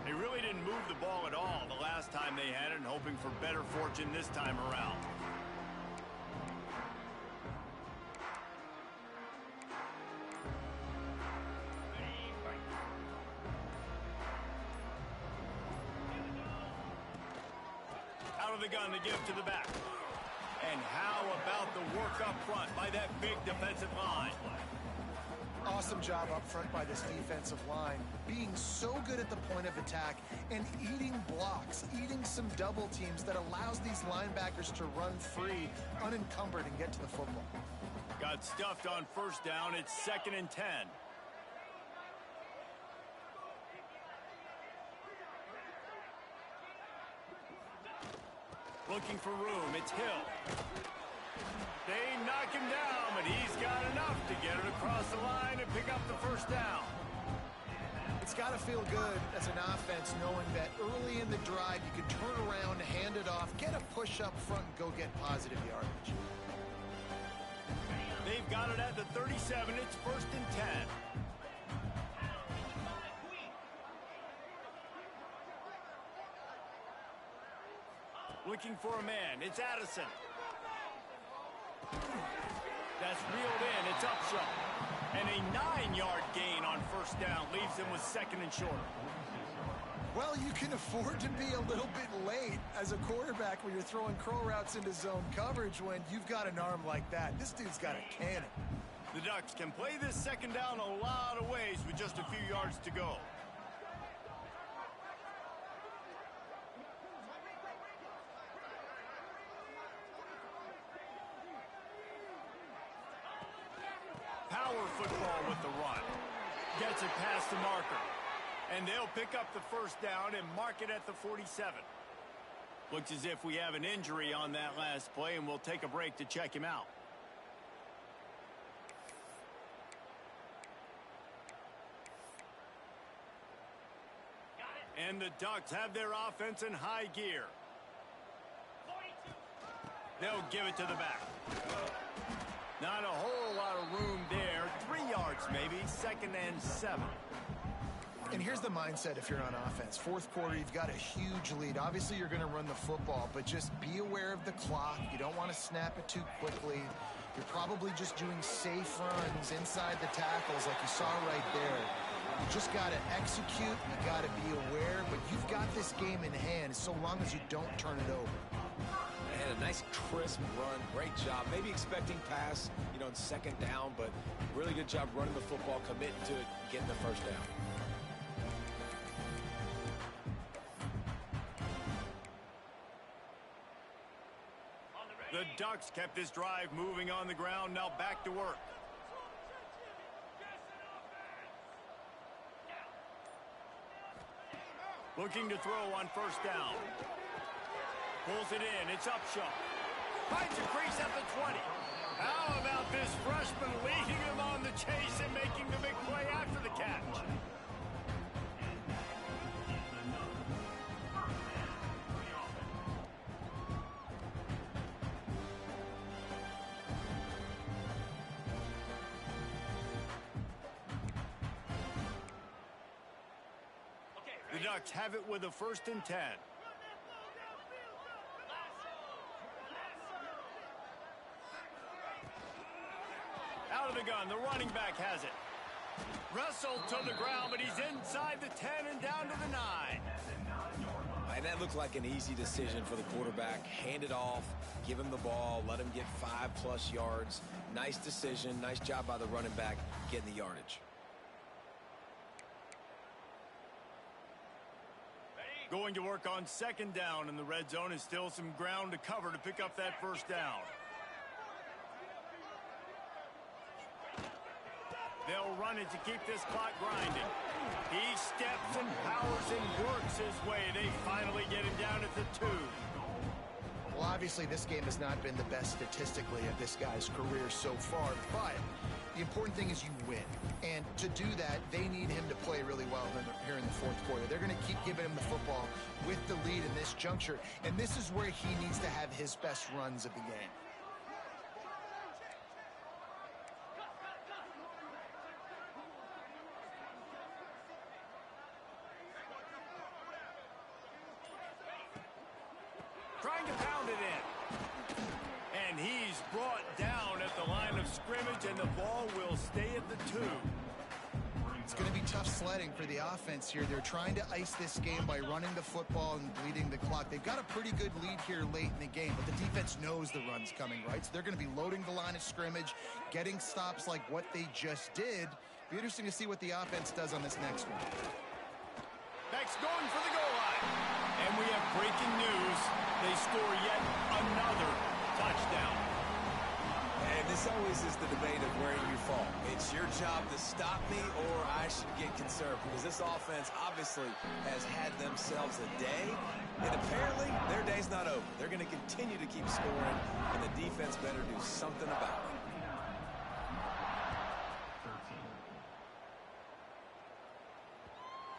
They really didn't move the ball at all the last time they had it, and hoping for better fortune this time around. Out of the gun to give to the back. And how about the work up front by that big defensive line?
Awesome job up front by this defensive line, being so good at the point of attack and eating blocks, eating some double teams that allows these linebackers to run free, unencumbered, and get to the football.
Got stuffed on 1st down. It's 2nd and 10. Looking for room. It's Hill. They knock him down, but he's got enough to get it across the line and pick up the first down.
It's got to feel good as an offense knowing that early in the drive you can turn around, hand it off, get a push up front, and go get positive yardage.
They've got it at the 37. It's 1st and 10. Looking for a man. It's Addison. That's reeled in. It's Upshaw. And a 9-yard gain on first down leaves him with 2nd and short.
Well, you can afford to be a little bit late as a quarterback when you're throwing crow routes into zone coverage when you've got an arm like that. This dude's got a cannon.
The Ducks can play this 2nd down a lot of ways with just a few yards to go. Power football with the run. Gets it past the marker. And they'll pick up the first down and mark it at the 47. Looks as if we have an injury on that last play, and we'll take a break to check him out. And the Ducks have their offense in high gear. They'll give it to the back. Not a whole lot of room there. 3 yards maybe. 2nd and 7.
And here's the mindset if you're on offense. 4th quarter, you've got a huge lead. Obviously, you're going to run the football, but just be aware of the clock. You don't want to snap it too quickly. You're probably just doing safe runs inside the tackles like you saw right there. You just got to execute. You got to be aware, but you've got this game in hand so long as you don't turn it over.
And a nice crisp run. Great job. Maybe expecting pass, in 2nd down, but really good job running the football, committing to it, getting the first down.
The Ducks kept this drive moving on the ground. Now back to work. Looking to throw on first down. Pulls it in. It's Upshaw. Finds a crease at the 20. How about this freshman leading him on the chase and making the big play after the catch? The Ducks have it with a 1st and 10. Out of the gun, the running back has it. Wrestled to the ground, but he's inside the 10 and down to the 9.
And that looked like an easy decision for the quarterback. Hand it off, give him the ball, let him get 5+ yards. Nice decision, nice job by the running back getting the yardage.
Going to work on 2nd down, and the red zone is still some ground to cover to pick up that first down. They'll run it to keep this clock grinding. He steps and powers and works his way. They finally get him down at the 2.
Well, obviously, this game has not been the best statistically of this guy's career so far, but the important thing is you win. And to do that, they need him to play really well here in the 4th quarter. They're going to keep giving him the football with the lead in this juncture, and this is where he needs to have his best runs of the game.
Trying to pound it in. And he's brought down at the line of scrimmage, and the ball will stay at the 2.
It's going to be tough sledding for the offense here. They're trying to ice this game by running the football and bleeding the clock. They've got a pretty good lead here late in the game, but the defense knows the run's coming, right? So they're going to be loading the line of scrimmage, getting stops like what they just did. Be interesting to see what the offense does on this next one.
Beck's going for the goal line. And we have breaking news. They score yet another touchdown.
And
And this always is the debate of where you fall. It's your job to stop me or I should get concerned because this offense obviously has had themselves a day. And apparently their day's not over. They're going to continue to keep scoring, and the defense better do something about it.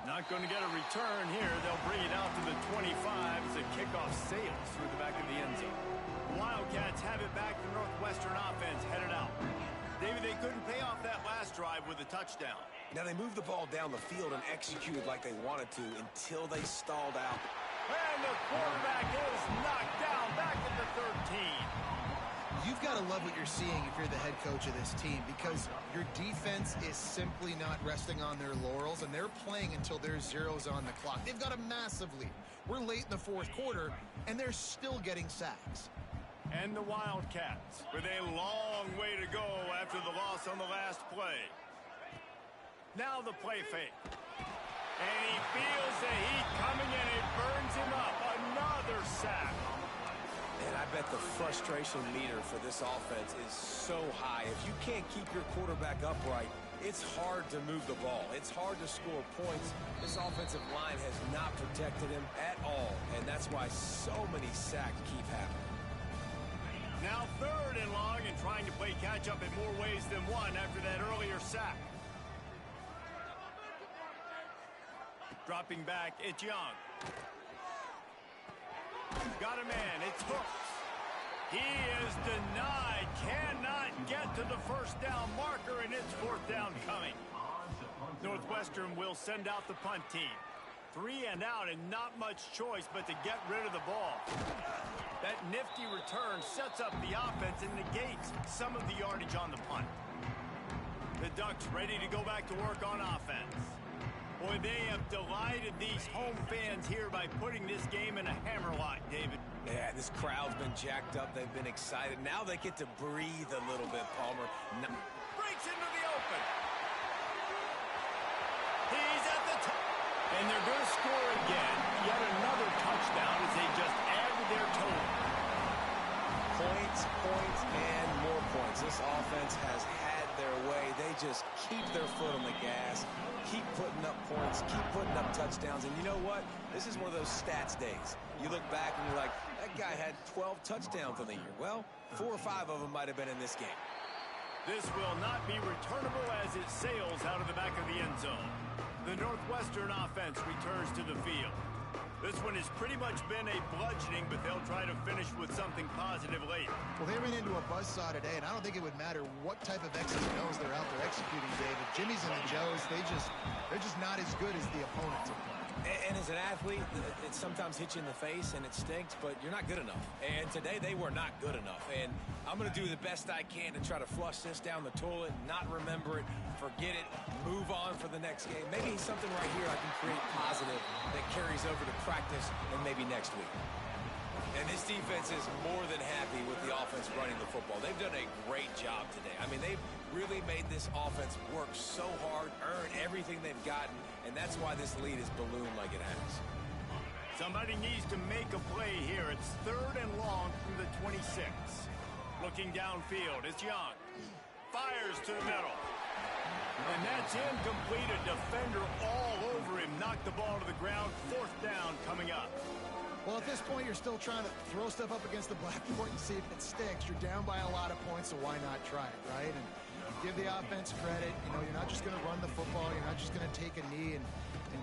Not going to get a return here. They'll bring it out to the 25 as the kickoff sails through the back of the end zone. Wildcats have it back. The Northwestern offense headed out. David, they couldn't pay off that last drive with a touchdown.
Now they moved the ball down the field and executed like they wanted to until they stalled out.
And the quarterback is knocked down back at the 13.
You've got to love what you're seeing if you're the head coach of this team, because your defense is simply not resting on their laurels, and they're playing until there's zeros on the clock. They've got a massive lead. We're late in the fourth quarter, and they're still getting sacks.
And the Wildcats with a long way to go after the loss on the last play. Now the play fake. And he feels the heat coming, and it burns him up. Another sack.
And I bet the frustration meter for this offense is so high. If you can't keep your quarterback upright, it's hard to move the ball. It's hard to score points. This offensive line has not protected him at all, and that's why so many sacks keep happening.
Now third and long, and trying to play catch-up in more ways than one after that earlier sack. Dropping back, it's Young. Got a man, it's Hooks. He is denied, cannot get to the first down marker, and it's fourth down coming. Northwestern will send out the punt team. 3 and out, and not much choice but to get rid of the ball. That nifty return sets up the offense and negates some of the yardage on the punt. The Ducks ready to go back to work on offense. Boy, they have delighted these home fans here by putting this game in a hammerlock, David.
Yeah, this crowd's been jacked up. They've been excited. Now they get to breathe a little bit, Palmer. No.
Breaks into the open. He's at the top. And they're going to score again. Yet another touchdown as they just add to their total.
Points, points, and more points. This offense has had their way. They just keep their foot on the gas, keep putting up points, keep putting up touchdowns. And you know what? This is one of those stats days. You look back and you're like, that guy had 12 touchdowns on the year. Well, 4 or 5 of them might have been in this game.
This will not be returnable as it sails out of the back of the end zone. The Northwestern offense returns to the field. This one has pretty much been a bludgeoning, but they'll try to finish with something positive late.
Well, they ran into a buzzsaw today, and I don't think it would matter what type of X's and O's they're out there executing, David. Jimmy's and the Joes, they're just not as good as the opponents are playing.
And as an athlete, it sometimes hits you in the face and it stinks, but you're not good enough. And today they were not good enough. And I'm going to do the best I can to try to flush this down the toilet, not remember it, forget it, move on for the next game. Maybe something right here I can create positive that carries over to practice and maybe next week. And this defense is more than happy with the offense running the football. They've done a great job today. I mean, they've really made this offense work so hard, earn everything they've gotten, and that's why this lead is ballooned like it has.
Somebody needs to make a play here. It's third and long from the 26. Looking downfield, it's Young. Fires to the middle. And that's incomplete. A defender all over him. Knocked the ball to the ground. Fourth down coming up.
Well, at this point, you're still trying to throw stuff up against the blackboard and see if it sticks. You're down by a lot of points, so why not try it, right? And give the offense credit. You know, you're not just going to run the football. You're not just going to take a knee and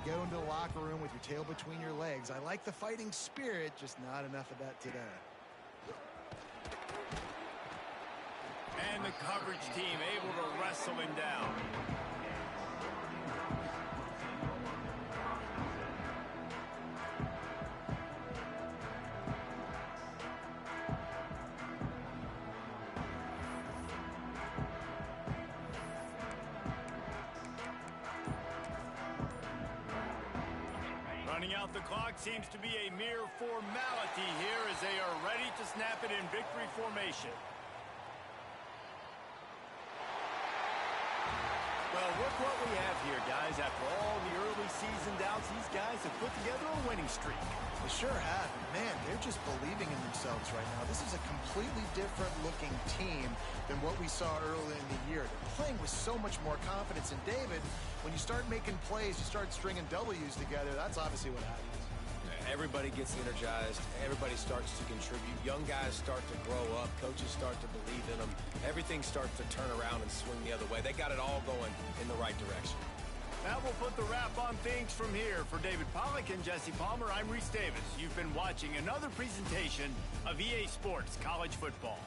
go into the locker room with your tail between your legs. I like the fighting spirit, just not enough of that today.
And the coverage team able to wrestle him down. Running out the clock seems to be a mere formality here as they are ready to snap it in victory formation. Well, look what we have here, guys. After all the early season doubts, these guys have put together a winning streak.
They sure have. Man, they're just believing in themselves right now. This is a completely different looking team than what we saw early in the year. They're playing with so much more confidence. And David, when you start making plays, you start stringing W's together, that's obviously what happens.
Everybody gets energized. Everybody starts to contribute. Young guys start to grow up. Coaches start to believe in them. Everything starts to turn around and swing the other way. They got it all going in the right direction.
Now we'll put the wrap on things from here. For David Pollack and Jesse Palmer, I'm Reese Davis. You've been watching another presentation of EA Sports College Football.